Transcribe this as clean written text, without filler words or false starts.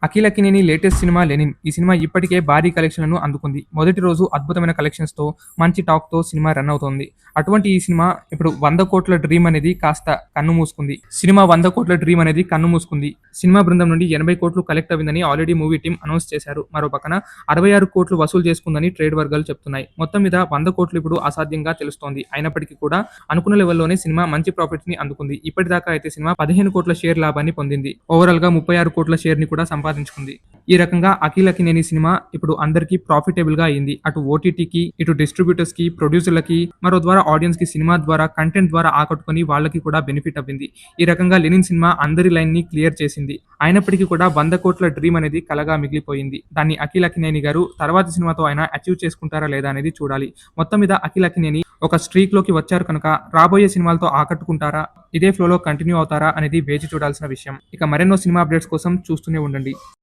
'Akhil Akkineni' latest cinema 'Lenin'. ఈ cinema ఇప్పటికే భారీ కలెక్షన్‌లను అందుకుంది. మొదటి రోజు అద్భుతమైన కలెక్షన్స్‌తో, మంచి టాక్‌తో సినిమా రన్ అవుతోంది. అటువంటి ఈ సినిమా ఇప్పుడు 100,00,00,000 డ్రీమ్ అనేది కాస్త కన్ను మూసుకుంది. సినిమా 100,00,00,000 డ్రీమ్ అనేది కన్ను మూసుకుంది. సినిమా బృందం నుండి 80,00,00,000 కలెక్ట్ అవ్విందని ఆల్రెడీ మూవీ టీమ్ అనౌన్స్ చేశారు. మరో పక్కన 66,00,00,000 వసూలు చేసుకుందని ట్రేడ్ వర్గాలు చెప్తున్నాయి. మొత్తం మీద 100,00,00,000 ఇప్పుడు అసాధ్యంగా తెలుస్తోంది. అయినప్పటికీ కూడా అనుకున్న లెవెల్‌లోనే సినిమా మంచి ప్రాఫిట్స్‌ని అందుకుంది. ఇప్పటిదాకా అయితే సినిమా 15,00,00,000 షేర్ లాభాన్ని పొందింది. ఓవరాల్‌గా 36,00,00,000 షేర్‌ని కూడా సంపాదించుకుంది. ఈ రకంగా 'అఖిల్ అక్కినేని' సినిమా ఇప్పుడు అందరికీ ప్రాఫిటబుల్‌గా అయింది. అటు ఓటీటీకి, ఇటు డిస్ట్రిబ్యూటర్స్‌కి, ప్రొడ్యూసర్‌లకి, మరో ద్వారా ఆడియన్స్‌కి సినిమా ద్వారా, కంటెంట్ ద్వారా ఆకట్టుకొని వాళ్ళకి కూడా బెనిఫిట్ అవ్వింది. ఈ రకంగా 'లెనిన్' సినిమా అందరి లైన్‌ని క్లియర్ చేసింది. అయినప్పటికీ కూడా 100,00,00,000 డ్రీమ్ అనేది కలగా మిగిలిపోయింది. దాన్ని 'అఖిల్ అక్కినేని' గారు తర్వాతి సినిమాతో అయినా అచీవ్ చేసుకుంటారా లేదా అనేది చూడాలి. మొత్తం మీద 'అఖిల్ అక్కినేని' ఒక స్ట్రీక్‌లోకి వచ్చారు కనుక రాబోయే సినిమాలతో ఆకట్టుకుంటారా? ఇదే ఫ్లోలో కంటిన్యూ అవుతారా అనేది వేచి చూడాల్సిన విషయం. ఇక మరెన్నో సినిమా అప్డేట్స్ కోసం చూస్తూనే ఉండండి.